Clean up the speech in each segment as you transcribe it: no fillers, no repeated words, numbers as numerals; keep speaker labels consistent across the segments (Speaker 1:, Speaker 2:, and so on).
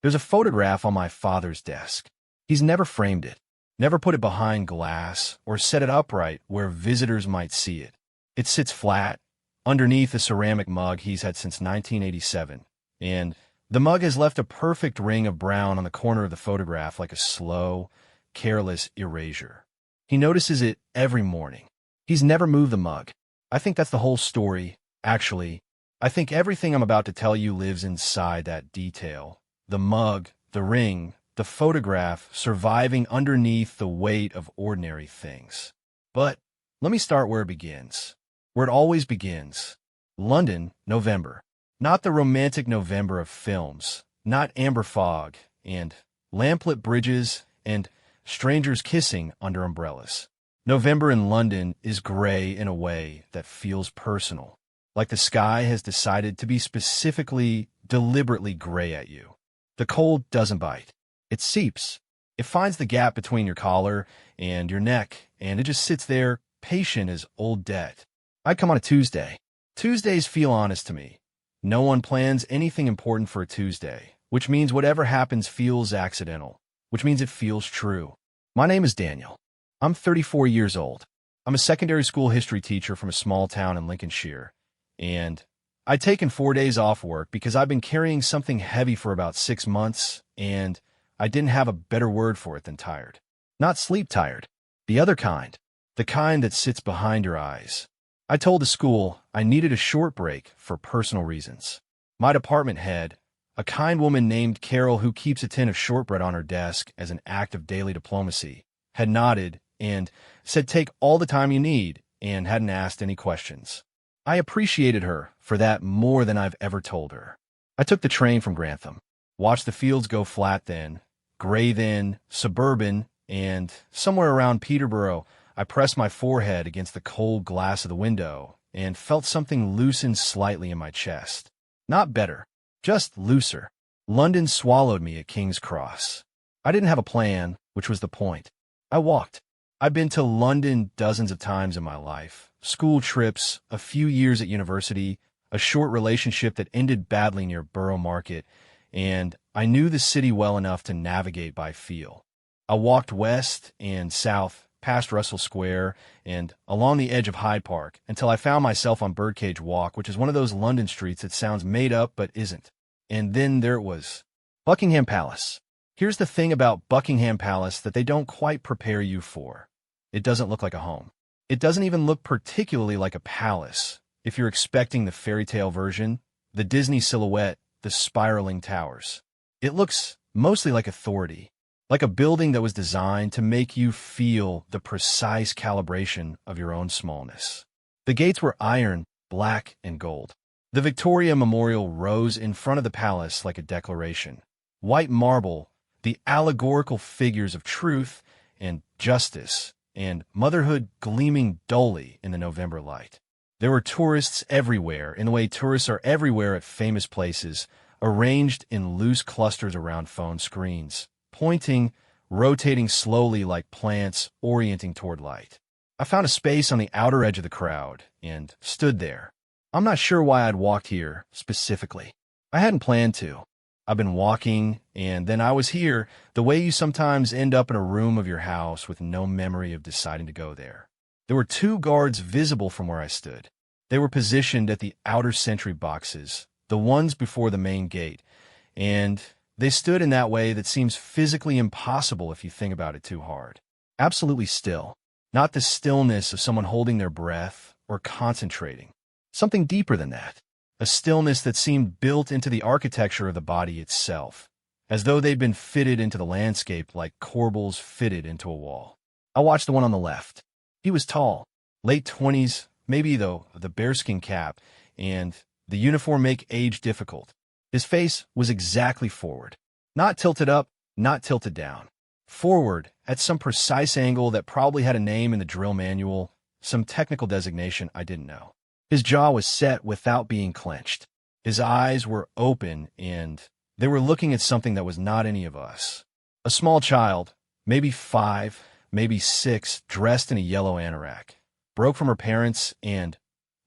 Speaker 1: There's a photograph on my father's desk. He's never framed it, never put it behind glass, or set it upright where visitors might see it. It sits flat, underneath a ceramic mug he's had since 1987, and the mug has left a perfect ring of brown on the corner of the photograph like a slow, careless erasure. He notices it every morning. He's never moved the mug. I think that's the whole story. Actually, I think everything I'm about to tell you lives inside that detail. The mug, the ring, the photograph surviving underneath the weight of ordinary things. But let me start where it begins, where it always begins. London, November. Not the romantic November of films, not amber fog and lamplit bridges and strangers kissing under umbrellas. November in London is gray in a way that feels personal, like the sky has decided to be specifically, deliberately gray at you. The cold doesn't bite. It seeps. It finds the gap between your collar and your neck, and it just sits there, patient as old debt. I come on a Tuesday. Tuesdays feel honest to me. No one plans anything important for a Tuesday, which means whatever happens feels accidental, which means it feels true. My name is Daniel. I'm 34 years old. I'm a secondary school history teacher from a small town in Lincolnshire, and I'd taken 4 days off work because I've been carrying something heavy for about 6 months, and I didn't have a better word for it than tired. Not sleep tired, the other kind, the kind that sits behind your eyes. I told the school I needed a short break for personal reasons. My department head, a kind woman named Carol who keeps a tin of shortbread on her desk as an act of daily diplomacy, had nodded and said take all the time you need and hadn't asked any questions. I appreciated her for that more than I've ever told her. I took the train from Grantham, watched the fields go flat then, gray then, suburban, and somewhere around Peterborough, I pressed my forehead against the cold glass of the window and felt something loosen slightly in my chest. Not better, just looser. London swallowed me at King's Cross. I didn't have a plan, which was the point. I walked. I've been to London dozens of times in my life. School trips, a few years at university, a short relationship that ended badly near Borough Market, and I knew the city well enough to navigate by feel. I walked west and south, past Russell Square, and along the edge of Hyde Park, until I found myself on Birdcage Walk, which is one of those London streets that sounds made up but isn't. And then there it was. Buckingham Palace. Here's the thing about Buckingham Palace that they don't quite prepare you for. It doesn't look like a home. It doesn't even look particularly like a palace. If you're expecting the fairy tale version, the Disney silhouette, the spiraling towers. It looks mostly like authority, like a building that was designed to make you feel the precise calibration of your own smallness. The gates were iron, black, and gold. The Victoria Memorial rose in front of the palace like a declaration. White marble, the allegorical figures of truth and justice and motherhood gleaming dully in the November light. There were tourists everywhere, in the way tourists are everywhere at famous places, arranged in loose clusters around phone screens, pointing, rotating slowly like plants orienting toward light. I found a space on the outer edge of the crowd and stood there. I'm not sure why I'd walked here specifically. I hadn't planned to. I've been walking, and then I was here, the way you sometimes end up in a room of your house with no memory of deciding to go there. There were 2 guards visible from where I stood. They were positioned at the outer sentry boxes, the ones before the main gate, and they stood in that way that seems physically impossible if you think about it too hard. Absolutely still. Not the stillness of someone holding their breath or concentrating. Something deeper than that. A stillness that seemed built into the architecture of the body itself, as though they'd been fitted into the landscape like corbels fitted into a wall. I watched the one on the left. He was tall, late 20s, maybe though, the bearskin cap, and the uniform make age difficult. His face was exactly forward. Not tilted up, not tilted down. Forward, at some precise angle that probably had a name in the drill manual, some technical designation I didn't know. His jaw was set without being clenched. His eyes were open, and they were looking at something that was not any of us. A small child, maybe 5, maybe 6, dressed in a yellow anorak, broke from her parents and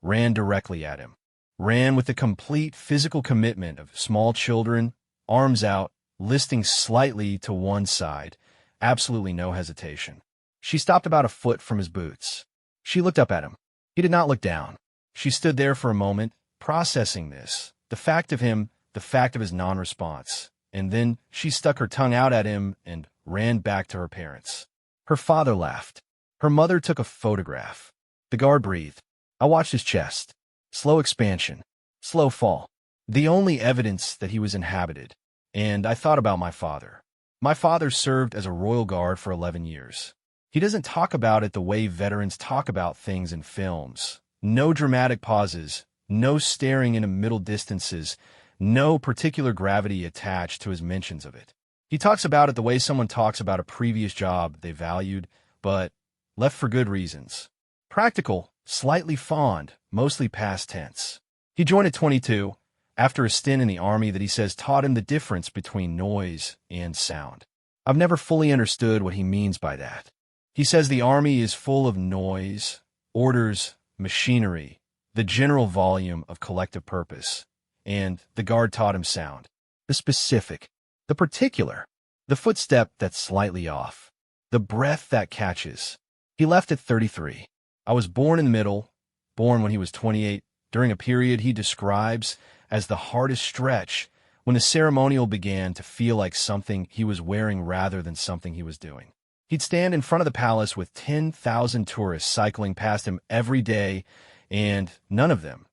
Speaker 1: ran directly at him. Ran with the complete physical commitment of small children, arms out, listing slightly to one side, absolutely no hesitation. She stopped about a foot from his boots. She looked up at him. He did not look down. She stood there for a moment, processing this, the fact of him, the fact of his non-response, and then she stuck her tongue out at him and ran back to her parents. Her father laughed. Her mother took a photograph. The guard breathed. I watched his chest. Slow expansion. Slow fall. The only evidence that he was inhabited. And I thought about my father. My father served as a Royal Guard for 11 years. He doesn't talk about it the way veterans talk about things in films. No dramatic pauses, no staring into middle distances, no particular gravity attached to his mentions of it. He talks about it the way someone talks about a previous job they valued, but left for good reasons. Practical, slightly fond, mostly past tense. He joined at 22, after a stint in the Army that he says taught him the difference between noise and sound. I've never fully understood what he means by that. He says the Army is full of noise, orders, machinery, the general volume of collective purpose, and the Guard taught him sound. The specific, the particular, the footstep that's slightly off, the breath that catches. He left at 33. I was born in the middle, born when he was 28, during a period he describes as the hardest stretch, when the ceremonial began to feel like something he was wearing rather than something he was doing. He'd stand in front of the palace with 10,000 tourists cycling past him every day, and none of them,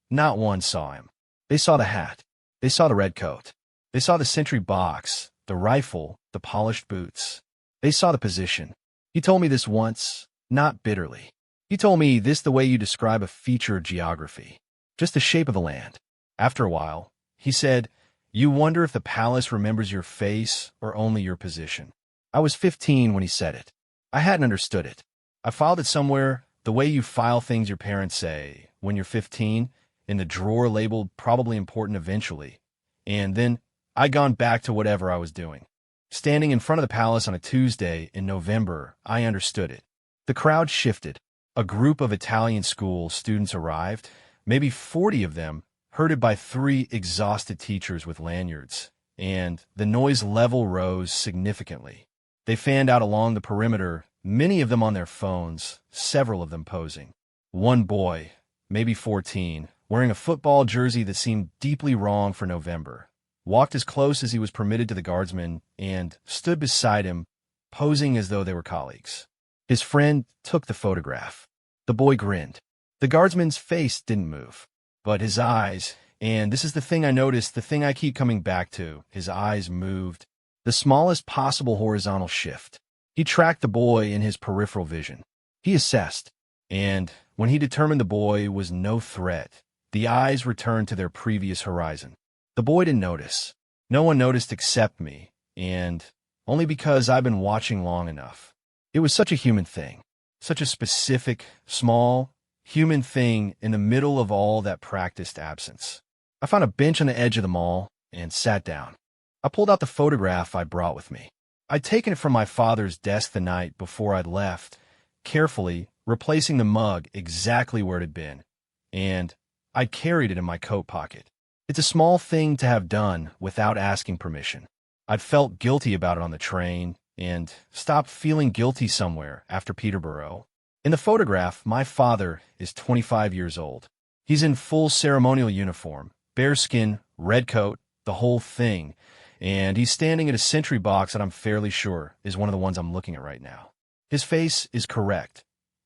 Speaker 1: not one, saw him. They saw the hat. They saw the red coat. They saw the sentry box, the rifle, the polished boots. They saw the position. He told me this once, not bitterly. He told me this the way you describe a feature of geography, just the shape of the land. After a while, he said, you wonder if the palace remembers your face or only your position. I was 15 when he said it. I hadn't understood it. I filed it somewhere, the way you file things your parents say, when you're 15, in the drawer labeled probably important eventually. And then I'd gone back to whatever I was doing. Standing in front of the palace on a Tuesday in November, I understood it. The crowd shifted. A group of Italian school students arrived, maybe 40 of them, herded by 3 exhausted teachers with lanyards, and the noise level rose significantly. They fanned out along the perimeter, many of them on their phones, several of them posing. One boy, maybe 14, wearing a football jersey that seemed deeply wrong for November, walked as close as he was permitted to the guardsman and stood beside him, posing as though they were colleagues. His friend took the photograph. The boy grinned. The guardsman's face didn't move, but his eyes, and this is the thing I noticed, the thing I keep coming back to, his eyes moved. The smallest possible horizontal shift. He tracked the boy in his peripheral vision. He assessed, and when he determined the boy was no threat, the eyes returned to their previous horizon. The boy didn't notice. No one noticed except me, and only because I've been watching long enough. It was such a human thing, such a specific, small, human thing in the middle of all that practiced absence. I found a bench on the edge of the mall and sat down. I pulled out the photograph I brought with me. I'd taken it from my father's desk the night before I'd left, carefully replacing the mug exactly where it had been, and I'd carried it in my coat pocket. It's a small thing to have done without asking permission. I'd felt guilty about it on the train and stopped feeling guilty somewhere after Peterborough. In the photograph, my father is 25 years old. He's in full ceremonial uniform, bearskin, red coat, the whole thing, and he's standing at a sentry box that I'm fairly sure is one of the ones I'm looking at right now. His face is correct.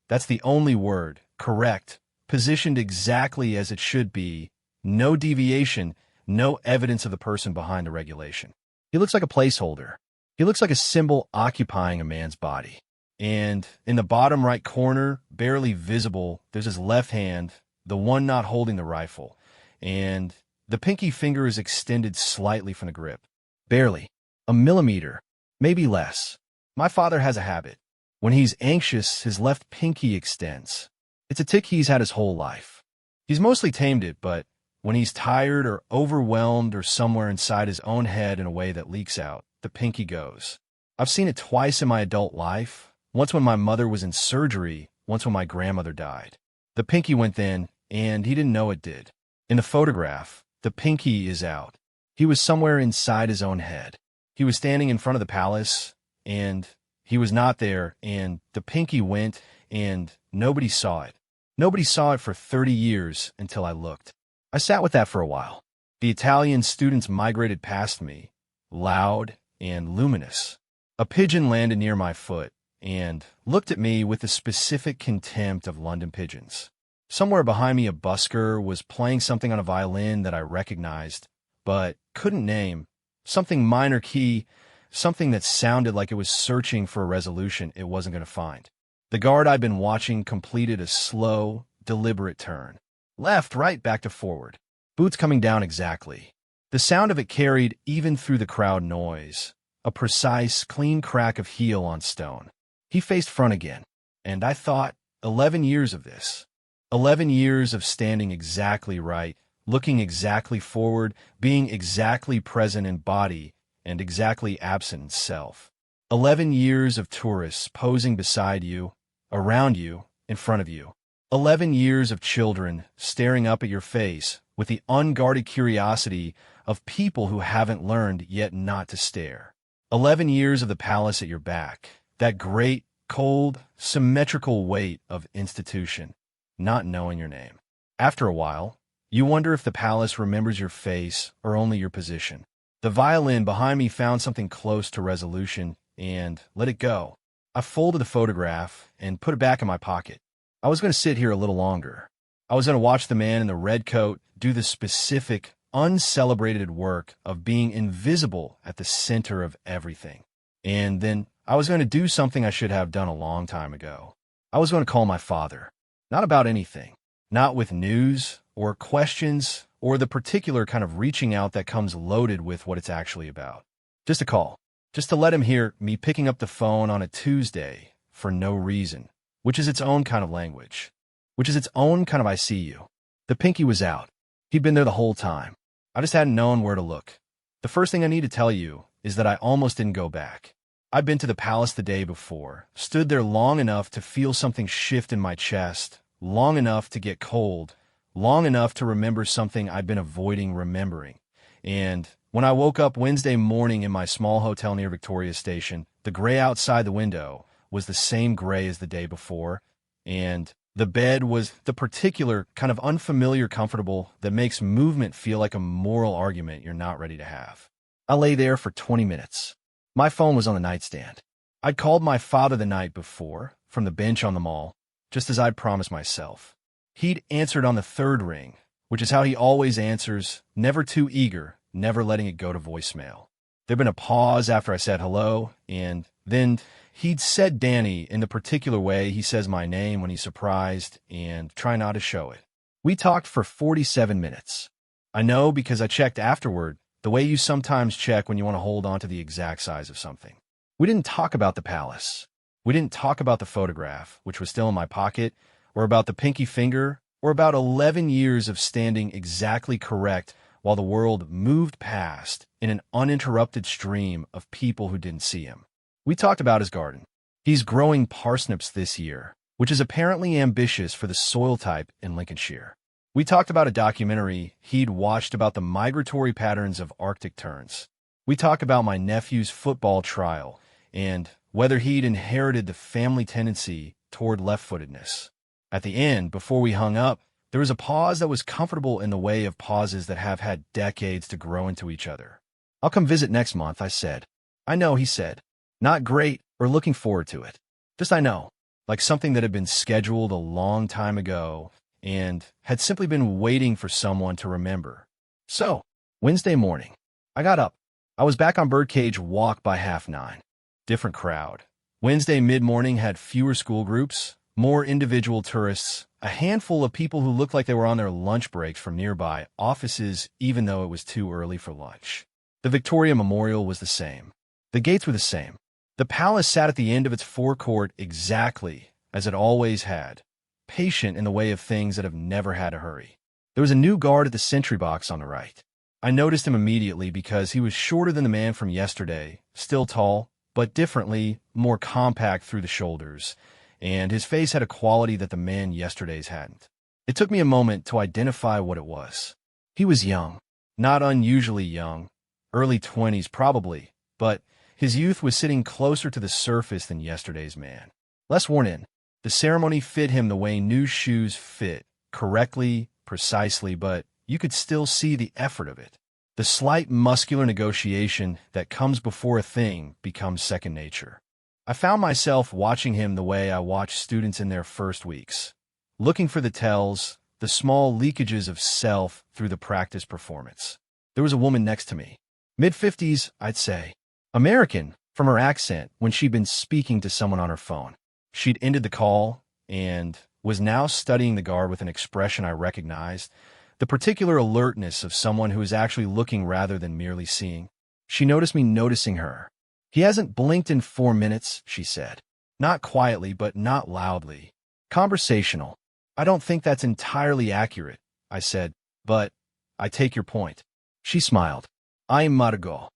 Speaker 1: That's the only word, correct, positioned exactly as it should be, no deviation, no evidence of the person behind the regulation. He looks like a placeholder. He looks like a symbol occupying a man's body. And in the bottom right corner, barely visible, there's his left hand, the one not holding the rifle, and the pinky finger is extended slightly from the grip. Barely. A millimeter. Maybe less. My father has a habit. When he's anxious, his left pinky extends. It's a tic he's had his whole life. He's mostly tamed it, but when he's tired or overwhelmed or somewhere inside his own head in a way that leaks out, the pinky goes. I've seen it twice in my adult life, once when my mother was in surgery, once when my grandmother died. The pinky went then, and he didn't know it did. In the photograph, the pinky is out. He was somewhere inside his own head. He was standing in front of the palace, and he was not there, and the pinky went, and nobody saw it. Nobody saw it for 30 years until I looked. I sat with that for a while. The Italian students migrated past me, loud and luminous. A pigeon landed near my foot and looked at me with the specific contempt of London pigeons. Somewhere behind me, a busker was playing something on a violin that I recognized, but couldn't name. Something minor key, something that sounded like it was searching for a resolution it wasn't going to find. The guard I'd been watching completed a slow, deliberate turn. Left, right, back to forward. Boots coming down exactly. The sound of it carried even through the crowd noise. A precise, clean crack of heel on stone. He faced front again, and I thought, 11 years of this. 11 years of standing exactly right, looking exactly forward, being exactly present in body and exactly absent in self. 11 years of tourists posing beside you, around you, in front of you. 11 years of children staring up at your face with the unguarded curiosity of people who haven't learned yet not to stare. 11 years of the palace at your back, that great, cold, symmetrical weight of institution, not knowing your name. After a while, you wonder if the palace remembers your face or only your position. The violin behind me found something close to resolution and let it go. I folded the photograph and put it back in my pocket. I was going to sit here a little longer. I was going to watch the man in the red coat do the specific, uncelebrated work of being invisible at the center of everything. And then I was going to do something I should have done a long time ago. I was going to call my father. Not about anything. Not with news or questions or the particular kind of reaching out that comes loaded with what it's actually about. Just a call. Just to let him hear me picking up the phone on a Tuesday for no reason, which is its own kind of language, which is its own kind of I see you. The pinky was out. He'd been there the whole time. I just hadn't known where to look. The first thing I need to tell you is that I almost didn't go back. I'd been to the palace the day before, stood there long enough to feel something shift in my chest, long enough to get cold, long enough to remember something I'd been avoiding remembering. And when I woke up Wednesday morning in my small hotel near Victoria Station, the gray outside the window was the same gray as the day before, and the bed was the particular kind of unfamiliar comfortable that makes movement feel like a moral argument you're not ready to have. I lay there for 20 minutes. My phone was on the nightstand. I'd called my father the night before, from the bench on the mall, just as I'd promised myself. He'd answered on the third ring, which is how he always answers, never too eager, never letting it go to voicemail. There'd been a pause after I said hello, and then he'd said Danny in the particular way he says my name when he's surprised, and try not to show it. We talked for 47 minutes. I know because I checked afterward, the way you sometimes check when you want to hold on to the exact size of something. We didn't talk about the palace. We didn't talk about the photograph, which was still in my pocket, or about the pinky finger, or about 11 years of standing exactly correct while the world moved past in an uninterrupted stream of people who didn't see him. We talked about his garden. He's growing parsnips this year, which is apparently ambitious for the soil type in Lincolnshire. We talked about a documentary he'd watched about the migratory patterns of Arctic terns. We talked about my nephew's football trial and whether he'd inherited the family tendency toward left-footedness. At the end, before we hung up, there was a pause that was comfortable in the way of pauses that have had decades to grow into each other. I'll come visit next month, I said. I know, he said. Not great or looking forward to it. Just I know, like something that had been scheduled a long time ago and had simply been waiting for someone to remember. So, Wednesday morning, I got up. I was back on Birdcage Walk by 9:30. Different crowd. Wednesday mid-morning had fewer school groups, more individual tourists, a handful of people who looked like they were on their lunch breaks from nearby offices even though it was too early for lunch. The Victoria Memorial was the same. The gates were the same. The palace sat at the end of its forecourt exactly as it always had, patient in the way of things that have never had a hurry. There was a new guard at the sentry box on the right. I noticed him immediately because he was shorter than the man from yesterday, still tall, but differently, more compact through the shoulders, and his face had a quality that the man yesterday's hadn't. It took me a moment to identify what it was. He was young, not unusually young, early 20s probably, but his youth was sitting closer to the surface than yesterday's man. Less worn in. The ceremony fit him the way new shoes fit, correctly, precisely, but you could still see the effort of it. The slight muscular negotiation that comes before a thing becomes second nature. I found myself watching him the way I watch students in their first weeks, looking for the tells, the small leakages of self through the practice performance. There was a woman next to me. Mid-50s, I'd say. American, from her accent when she'd been speaking to someone on her phone. She'd ended the call and was now studying the guard with an expression I recognized, the particular alertness of someone who is actually looking rather than merely seeing. She noticed me noticing her. "He hasn't blinked in 4 minutes," she said. Not quietly, but not loudly. Conversational. "I don't think that's entirely accurate," I said, "but I take your point." She smiled. "I'm Margot."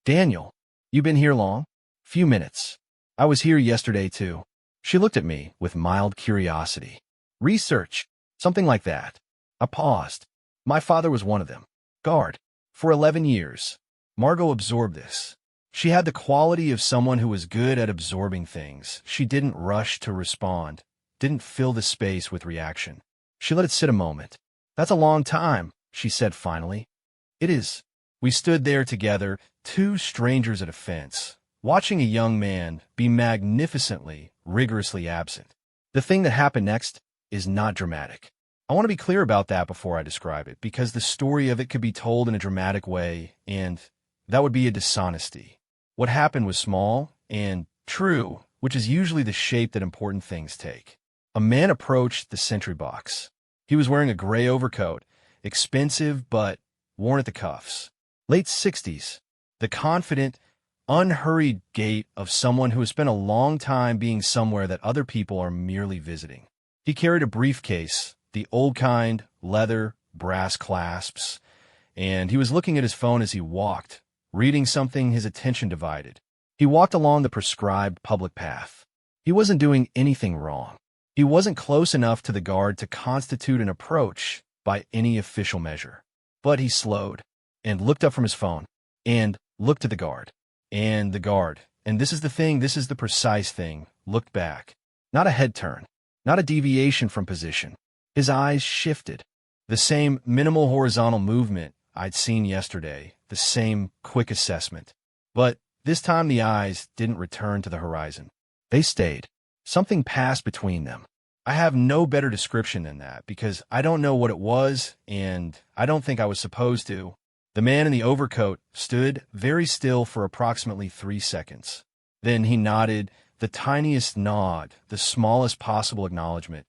Speaker 1: "Daniel, you been here long?" "Few minutes. I was here yesterday, too." She looked at me with mild curiosity. "Research, something like that." I paused. My father was one of them. Guard. For 11 years. Margot absorbed this. She had the quality of someone who was good at absorbing things. She didn't rush to respond, didn't fill the space with reaction. She let it sit a moment. "That's a long time," she said finally. "It is." We stood there together, two strangers at a fence, watching a young man be magnificently, rigorously absent. The thing that happened next is not dramatic. I want to be clear about that before I describe it, because the story of it could be told in a dramatic way, and that would be a dishonesty. What happened was small and true, which is usually the shape that important things take. A man approached the sentry box. He was wearing a gray overcoat, expensive but worn at the cuffs. Late 60s, the confident, unhurried gait of someone who has spent a long time being somewhere that other people are merely visiting. He carried a briefcase, the old kind, leather, brass clasps, and he was looking at his phone as he walked, reading something, his attention divided. He walked along the prescribed public path. He wasn't doing anything wrong. He wasn't close enough to the guard to constitute an approach by any official measure. But he slowed and looked up from his phone and looked at the guard. And the guard, and this is the thing, this is the precise thing, looked back. Not a head turn, not a deviation from position. His eyes shifted. The same minimal horizontal movement I'd seen yesterday, the same quick assessment. But this time the eyes didn't return to the horizon. They stayed. Something passed between them. I have no better description than that, because I don't know what it was, and I don't think I was supposed to. The man in the overcoat stood very still for approximately 3 seconds. Then he nodded, the tiniest nod, the smallest possible acknowledgement,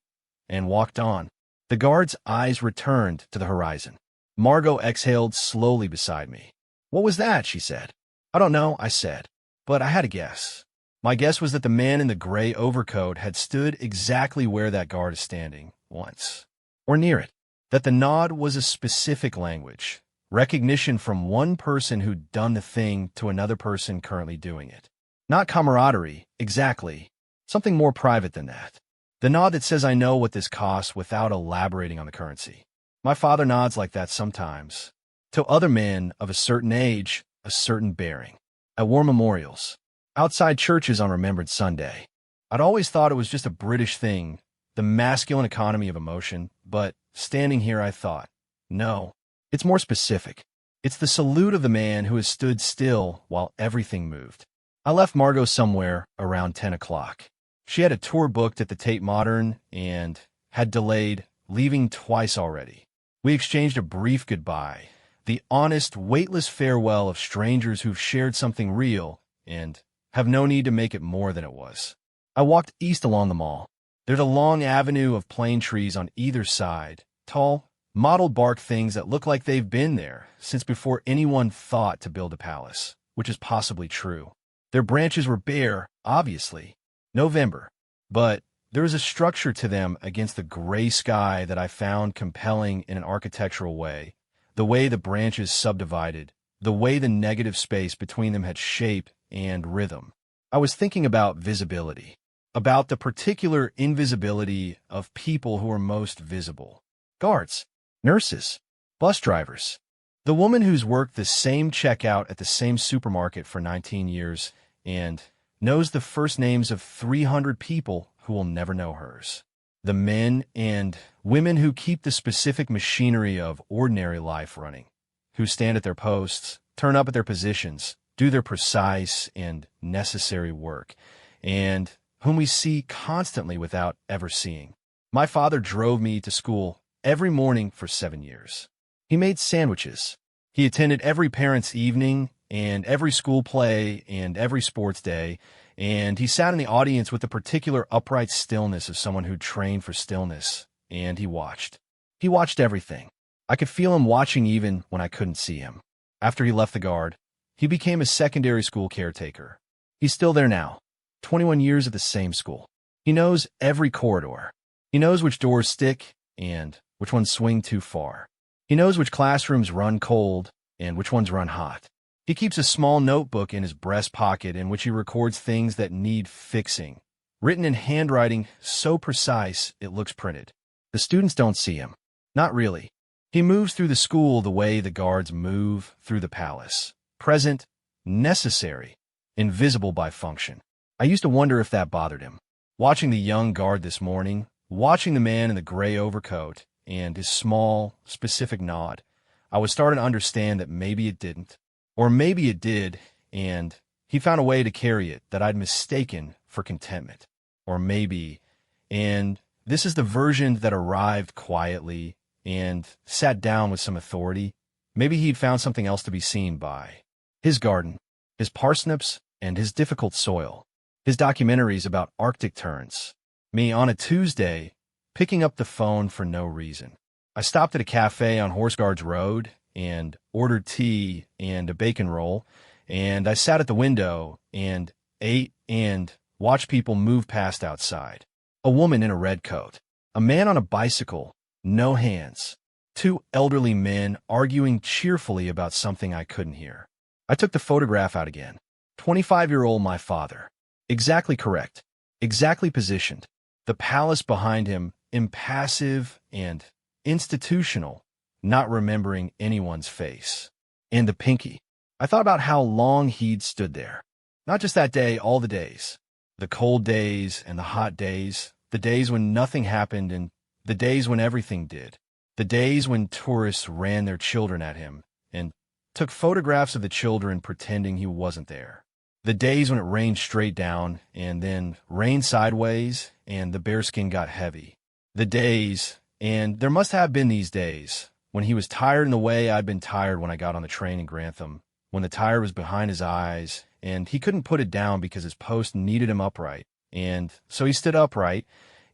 Speaker 1: and walked on. The guard's eyes returned to the horizon. Margot exhaled slowly beside me. "What was that?" she said. "I don't know," I said, but I had a guess. My guess was that the man in the gray overcoat had stood exactly where that guard is standing, once, or near it. That the nod was a specific language, recognition from one person who'd done the thing to another person currently doing it. Not camaraderie, exactly. Something more private than that. The nod that says I know what this costs without elaborating on the currency. My father nods like that sometimes. To other men of a certain age, a certain bearing. At war memorials. Outside churches on Remembrance Sunday. I'd always thought it was just a British thing, the masculine economy of emotion, but standing here I thought, no, it's more specific. It's the salute of the man who has stood still while everything moved. I left Margot somewhere around 10 o'clock. She had a tour booked at the Tate Modern and had delayed, leaving twice already. We exchanged a brief goodbye, the honest, weightless farewell of strangers who've shared something real and have no need to make it more than it was. I walked east along the mall. There's a long avenue of plane trees on either side, tall, mottled bark things that look like they've been there since before anyone thought to build a palace, which is possibly true. Their branches were bare, obviously. November. But there was a structure to them against the gray sky that I found compelling in an architectural way, the way the branches subdivided, the way the negative space between them had shape and rhythm. I was thinking about visibility, about the particular invisibility of people who are most visible. Guards, nurses, bus drivers. The woman who's worked the same checkout at the same supermarket for 19 years and knows the first names of 300 people who will never know hers. The men and women who keep the specific machinery of ordinary life running, who stand at their posts, turn up at their positions, do their precise and necessary work, and whom we see constantly without ever seeing. My father drove me to school every morning for 7 years. He made sandwiches. He attended every parent's evening and every school play and every sports day, and he sat in the audience with the particular upright stillness of someone who trained for stillness, and he watched. He watched everything. I could feel him watching even when I couldn't see him. After he left the Guard, he became a secondary school caretaker. He's still there now, 21 years at the same school. He knows every corridor. He knows which doors stick and which ones swing too far. He knows which classrooms run cold and which ones run hot. He keeps a small notebook in his breast pocket in which he records things that need fixing, written in handwriting so precise it looks printed. The students don't see him. Not really. He moves through the school the way the guards move through the palace. Present, necessary, invisible by function. I used to wonder if that bothered him. Watching the young guard this morning, watching the man in the gray overcoat and his small, specific nod, I was starting to understand that maybe it didn't. Or maybe it did, and he found a way to carry it that I'd mistaken for contentment. Or maybe, and this is the version that arrived quietly and sat down with some authority, maybe he'd found something else to be seen by. His garden, his parsnips, and his difficult soil. His documentaries about Arctic terns. Me on a Tuesday, picking up the phone for no reason. I stopped at a cafe on Horse Guards Road and ordered tea and a bacon roll, and I sat at the window and ate and watched people move past outside. A woman in a red coat, a man on a bicycle, no hands, two elderly men arguing cheerfully about something I couldn't hear. I took the photograph out again. 25-year-old my father. Exactly correct. Exactly positioned. The palace behind him, impassive and institutional, not remembering anyone's face. And the pinky. I thought about how long he'd stood there. Not just that day, all the days. The cold days and the hot days. The days when nothing happened and the days when everything did. The days when tourists ran their children at him and took photographs of the children pretending he wasn't there. The days when it rained straight down and then rained sideways and the bearskin got heavy. The days, and there must have been these days, when he was tired in the way I'd been tired when I got on the train in Grantham, when the tire was behind his eyes and he couldn't put it down because his post needed him upright. And so he stood upright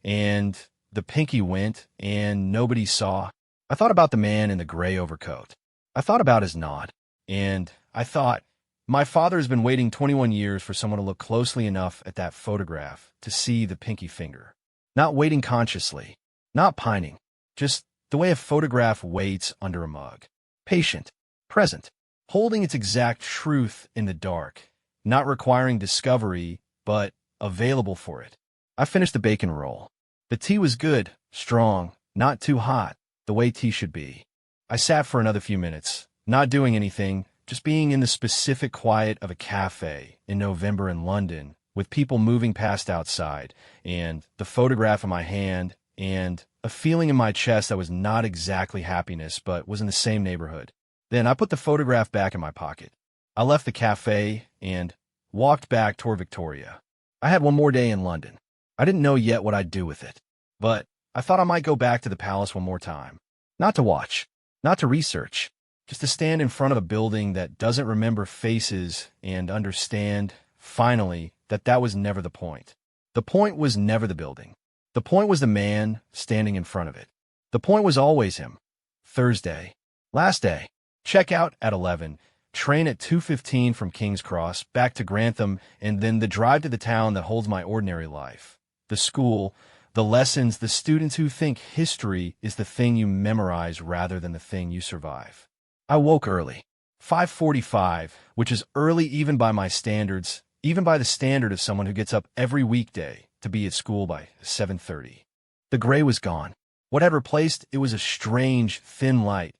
Speaker 1: and the pinky went and nobody saw. I thought about the man in the gray overcoat. I thought about his nod. And I thought, my father has been waiting 21 years for someone to look closely enough at that photograph to see the pinky finger. Not waiting consciously, not pining, just the way a photograph waits under a mug. Patient, present, holding its exact truth in the dark, not requiring discovery, but available for it. I finished the bacon roll. The tea was good, strong, not too hot, the way tea should be. I sat for another few minutes, not doing anything, just being in the specific quiet of a cafe in November in London, with people moving past outside, and the photograph in my hand, and a feeling in my chest that was not exactly happiness, but was in the same neighborhood. Then I put the photograph back in my pocket. I left the cafe and walked back toward Victoria. I had one more day in London. I didn't know yet what I'd do with it, but I thought I might go back to the palace one more time. Not to watch, not to research, just to stand in front of a building that doesn't remember faces and understand, finally, that that was never the point. The point was never the building. The point was the man standing in front of it. The point was always him. Thursday. Last day. Check out at 11. Train at 2:15 from King's Cross, back to Grantham, and then the drive to the town that holds my ordinary life. The school, the lessons, the students who think history is the thing you memorize rather than the thing you survive. I woke early. 5:45, which is early even by my standards, even by the standard of someone who gets up every weekday to be at school by 7:30. The gray was gone. What had replaced it was a strange, thin light,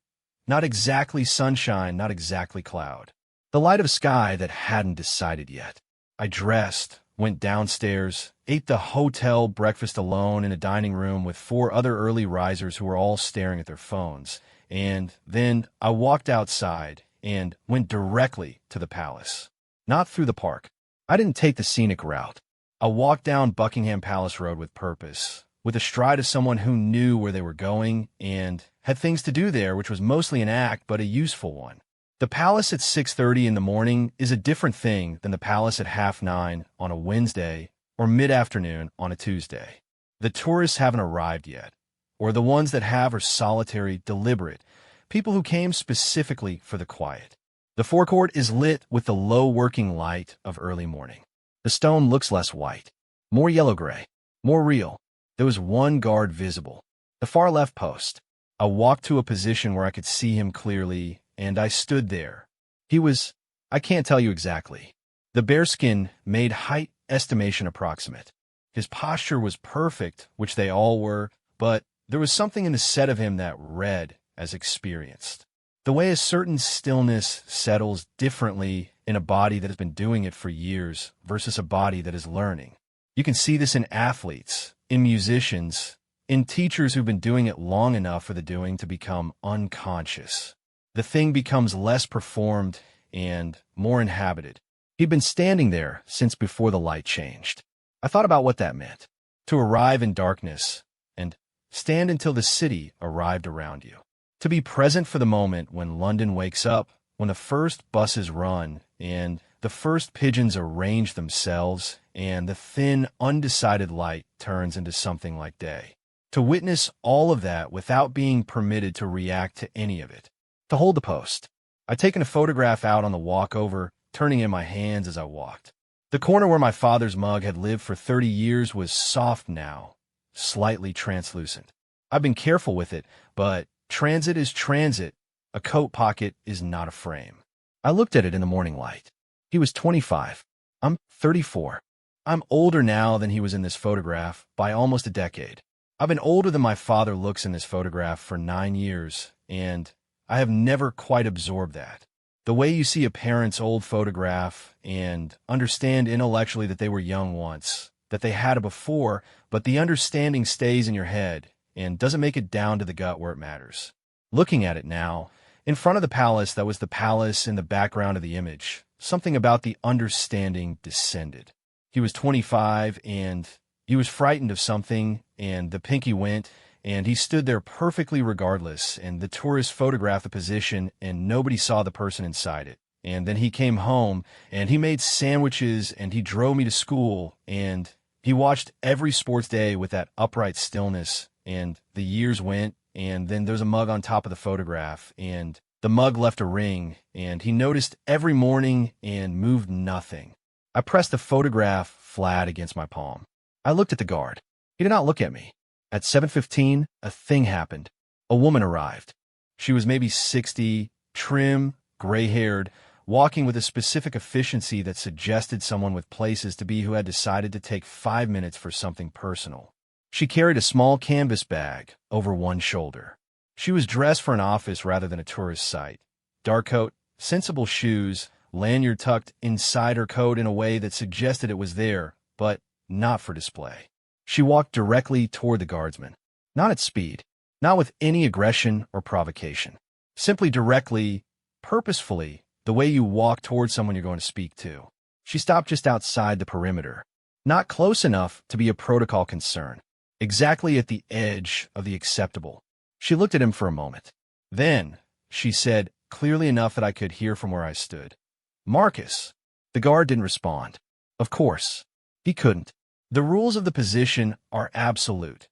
Speaker 1: Not exactly sunshine, not exactly cloud. The light of sky that hadn't decided yet. I dressed, went downstairs, ate the hotel breakfast alone in a dining room with 4 other early risers who were all staring at their phones, and then I walked outside and went directly to the palace. Not through the park. I didn't take the scenic route. I walked down Buckingham Palace Road with purpose, with the stride of someone who knew where they were going and had things to do there, which was mostly an act, but a useful one. The palace at 6:30 in the morning is a different thing than the palace at 9:30 on a Wednesday or mid-afternoon on a Tuesday. The tourists haven't arrived yet, or the ones that have are solitary, deliberate, people who came specifically for the quiet. The forecourt is lit with the low working light of early morning. The stone looks less white, more yellow-gray, more real. There was one guard visible, the far left post. I walked to a position where I could see him clearly, and I stood there. He was, I can't tell you exactly. The bearskin made height estimation approximate. His posture was perfect, which they all were, but there was something in the set of him that read as experienced. The way a certain stillness settles differently in a body that has been doing it for years versus a body that is learning. You can see this in athletes, in musicians, in teachers who've been doing it long enough for the doing to become unconscious. The thing becomes less performed and more inhabited. He'd been standing there since before the light changed. I thought about what that meant. To arrive in darkness and stand until the city arrived around you. To be present for the moment when London wakes up, when the first buses run and the first pigeons arrange themselves and the thin, undecided light turns into something like day. To witness all of that without being permitted to react to any of it. To hold the post. I'd taken a photograph out on the walk over, turning in my hands as I walked. The corner where my father's mug had lived for 30 years was soft now, slightly translucent. I've been careful with it, but transit is transit. A coat pocket is not a frame. I looked at it in the morning light. He was 25. I'm 34. I'm older now than he was in this photograph by almost a decade. I've been older than my father looks in this photograph for 9 years, and I have never quite absorbed that. The way you see a parent's old photograph and understand intellectually that they were young once, that they had it before, but the understanding stays in your head and doesn't make it down to the gut where it matters. Looking at it now, in front of the palace that was the palace in the background of the image, something about the understanding descended. He was 25 and he was frightened of something, and the pinky went, and he stood there perfectly regardless, and the tourist photographed the position, and nobody saw the person inside it. And then he came home, and he made sandwiches, and he drove me to school, and he watched every sports day with that upright stillness, and the years went, and then there's a mug on top of the photograph, and the mug left a ring, and he noticed every morning and moved nothing. I pressed the photograph flat against my palm. I looked at the guard. He did not look at me. At 7:15, a thing happened. A woman arrived. She was maybe 60, trim, gray-haired, walking with a specific efficiency that suggested someone with places to be who had decided to take 5 minutes for something personal. She carried a small canvas bag over one shoulder. She was dressed for an office rather than a tourist site. Dark coat, sensible shoes, lanyard tucked inside her coat in a way that suggested it was there, but not for display. She walked directly toward the guardsman, not at speed, not with any aggression or provocation. Simply directly, purposefully, the way you walk toward someone you're going to speak to. She stopped just outside the perimeter, not close enough to be a protocol concern, exactly at the edge of the acceptable. She looked at him for a moment. Then, she said, clearly enough that I could hear from where I stood, "Marcus." The guard didn't respond. Of course, he couldn't. The rules of the position are absolute.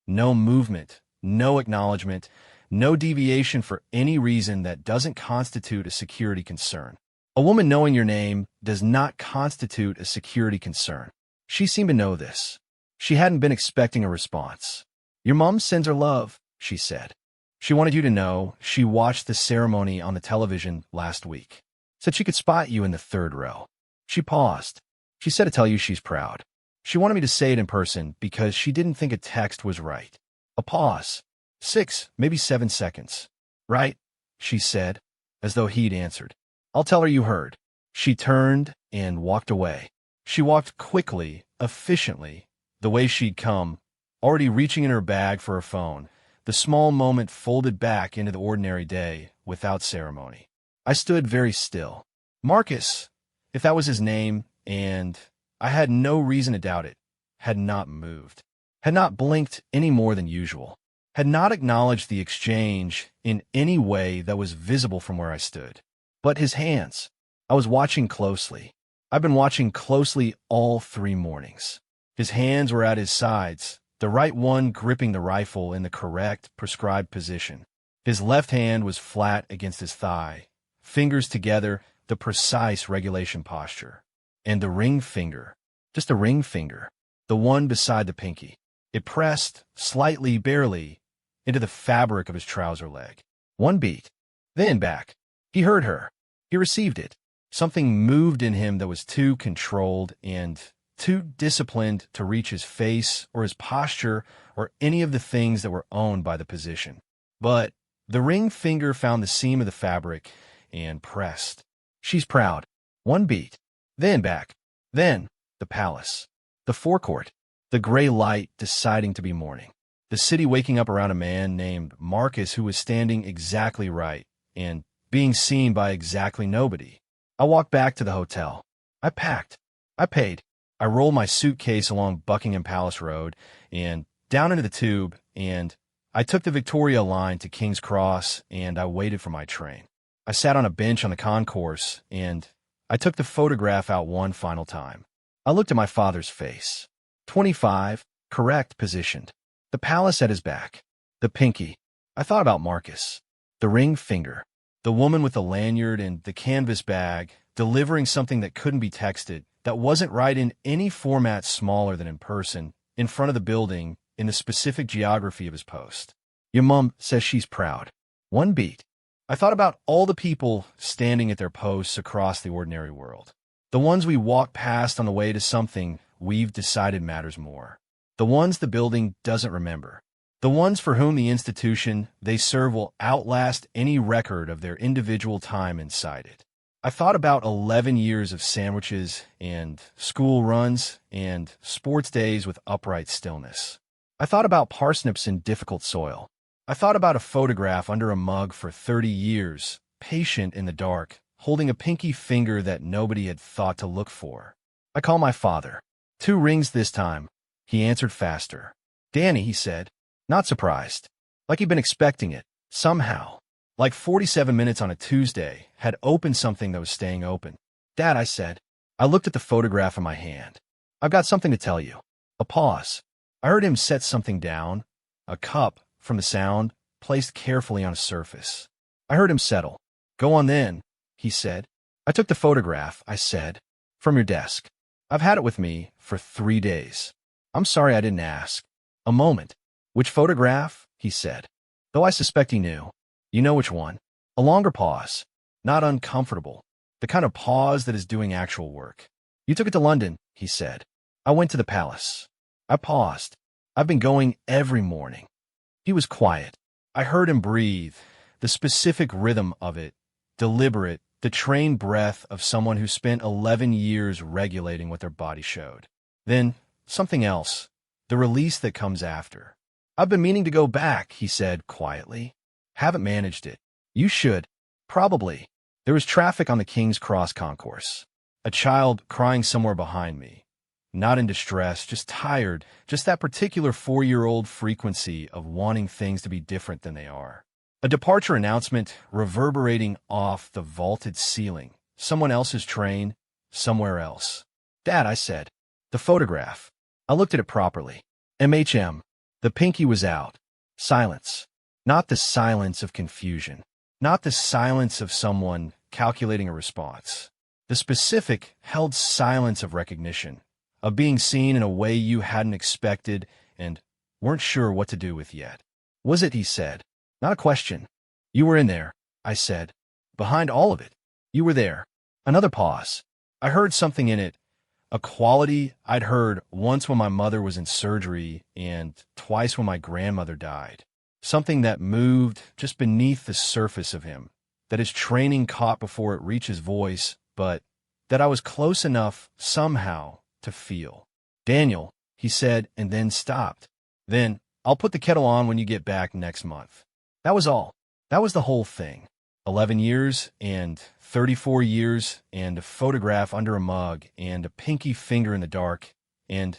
Speaker 1: No movement, no acknowledgement, no deviation for any reason that doesn't constitute a security concern. A woman knowing your name does not constitute a security concern. She seemed to know this. She hadn't been expecting a response. "Your mom sends her love," she said. "She wanted you to know she watched the ceremony on the television last week. Said she could spot you in the 3rd row." She paused. She said to tell you she's proud. She wanted me to say it in person because she didn't think a text was right. A pause. 6, maybe 7 seconds. "Right?" she said, as though he'd answered. I'll tell her you heard. She turned and walked away. She walked quickly, efficiently, the way she'd come, already reaching in her bag for her phone, the small moment folded back into the ordinary day, without ceremony. I stood very still. Marcus, if that was his name, and I had no reason to doubt it, had not moved, had not blinked any more than usual, had not acknowledged the exchange in any way that was visible from where I stood. But his hands, I was watching closely. I've been watching closely all 3 mornings. His hands were at his sides, the right one gripping the rifle in the correct, prescribed position. His left hand was flat against his thigh, fingers together, the precise regulation posture. And the ring finger, just a ring finger, the one beside the pinky. It pressed, slightly, barely, into the fabric of his trouser leg. 1 beat, then back. He heard her. He received it. Something moved in him that was too controlled and too disciplined to reach his face or his posture or any of the things that were owned by the position. But the ring finger found the seam of the fabric and pressed. She's proud. 1 beat. Then back. Then the palace. The forecourt. The gray light deciding to be morning. The city waking up around a man named Marcus who was standing exactly right and being seen by exactly nobody. I walked back to the hotel. I packed. I paid. I rolled my suitcase along Buckingham Palace Road and down into the tube, and I took the Victoria line to King's Cross, and I waited for my train. I sat on a bench on the concourse, and I took the photograph out one final time. I looked at my father's face. 25, correct, positioned. The palace at his back. The pinky. I thought about Marcus. The ring finger. The woman with the lanyard and the canvas bag, delivering something that couldn't be texted, that wasn't right in any format smaller than in person, in front of the building, in the specific geography of his post. Your mom says she's proud. 1 beat. I thought about all the people standing at their posts across the ordinary world. The ones we walk past on the way to something we've decided matters more. The ones the building doesn't remember. The ones for whom the institution they serve will outlast any record of their individual time inside it. I thought about 11 years of sandwiches and school runs and sports days with upright stillness. I thought about parsnips in difficult soil. I thought about a photograph under a mug for 30 years, patient in the dark, holding a pinky finger that nobody had thought to look for. I called my father. 2 rings this time. He answered faster. Danny, he said, not surprised. Like he'd been expecting it, somehow. Like 47 minutes on a Tuesday, had opened something that was staying open. Dad, I said. I looked at the photograph in my hand. I've got something to tell you. A pause. I heard him set something down, a cup, from the sound, placed carefully on a surface. I heard him settle. Go on then, he said. I took the photograph, I said, from your desk. I've had it with me for 3 days. I'm sorry I didn't ask. A moment. Which photograph? He said. Though I suspect he knew. You know which one. A longer pause. Not uncomfortable. The kind of pause that is doing actual work. You took it to London, he said. I went to the palace. I paused. I've been going every morning. He was quiet. I heard him breathe, the specific rhythm of it, deliberate, the trained breath of someone who spent 11 years regulating what their body showed. Then, something else, the release that comes after. I've been meaning to go back, he said quietly. Haven't managed it. You should. Probably. There was traffic on the King's Cross concourse. A child crying somewhere behind me. Not in distress, just tired, just that particular 4-year-old frequency of wanting things to be different than they are. A departure announcement reverberating off the vaulted ceiling. Someone else's train, somewhere else. Dad, I said. The photograph. I looked at it properly. MHM. The pinky was out. Silence. Not the silence of confusion. Not the silence of someone calculating a response. The specific held silence of recognition, of being seen in a way you hadn't expected and weren't sure what to do with yet. Was it, he said. Not a question. You were in there, I said. Behind all of it. You were there. Another pause. I heard something in it, a quality I'd heard once when my mother was in surgery and twice when my grandmother died. Something that moved just beneath the surface of him, that his training caught before it reached his voice, but that I was close enough, somehow, to feel. "Daniel," he said, and then stopped. "Then, I'll put the kettle on when you get back next month." That was all. That was the whole thing. 11 years, and 34 years, and a photograph under a mug, and a pinky finger in the dark, and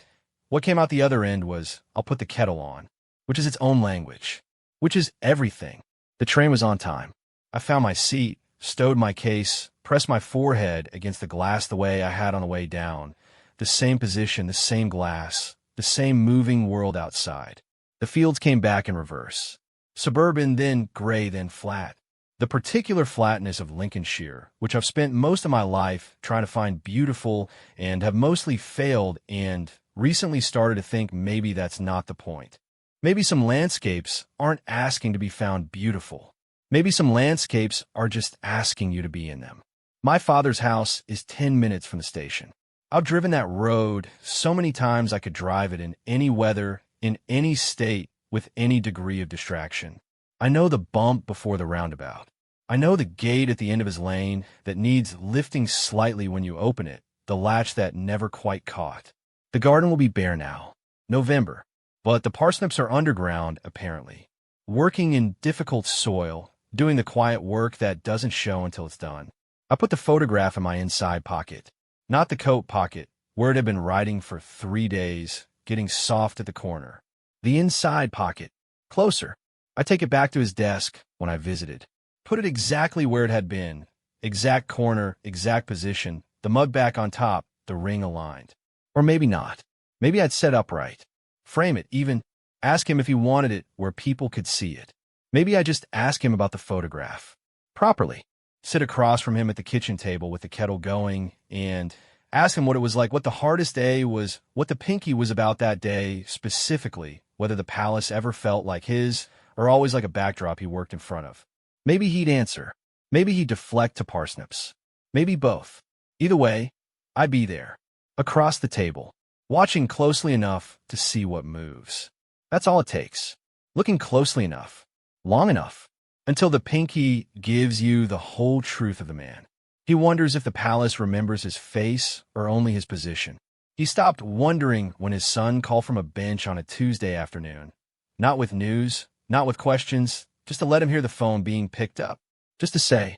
Speaker 1: what came out the other end was, "I'll put the kettle on," which is its own language, which is everything. The train was on time. I found my seat, stowed my case, pressed my forehead against the glass the way I had on the way down. The same position, the same glass, the same moving world outside. The fields came back in reverse. Suburban, then gray, then flat. The particular flatness of Lincolnshire, which I've spent most of my life trying to find beautiful and have mostly failed, and recently started to think maybe that's not the point. Maybe some landscapes aren't asking to be found beautiful. Maybe some landscapes are just asking you to be in them. My father's house is 10 minutes from the station. I've driven that road so many times I could drive it in any weather, in any state, with any degree of distraction. I know the bump before the roundabout. I know the gate at the end of his lane that needs lifting slightly when you open it, the latch that never quite caught. The garden will be bare now. November. But the parsnips are underground, apparently. Working in difficult soil, doing the quiet work that doesn't show until it's done. I put the photograph in my inside pocket. Not the coat pocket, where it had been writing for 3 days, getting soft at the corner. The inside pocket. Closer. I take it back to his desk when I visited. Put it exactly where it had been. Exact corner, exact position, the mug back on top, the ring aligned. Or maybe not. Maybe I'd set upright. Frame it, even. Ask him if he wanted it where people could see it. Maybe I just ask him about the photograph. Properly. Sit across from him at the kitchen table with the kettle going and ask him what it was like, what the hardest day was, what the pinky was about that day specifically, whether the palace ever felt like his or always like a backdrop he worked in front of. Maybe he'd answer. Maybe he'd deflect to parsnips. Maybe both. Either way, I'd be there, across the table, watching closely enough to see what moves. That's all it takes. Looking closely enough, long enough, until the pinky gives you the whole truth of the man. He wonders if the palace remembers his face or only his position. He stopped wondering when his son called from a bench on a Tuesday afternoon. Not with news, not with questions, just to let him hear the phone being picked up. Just to say,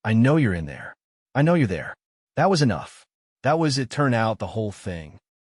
Speaker 1: "I know you're in there. I know you're there." That was enough. That was, it turned out, the whole thing.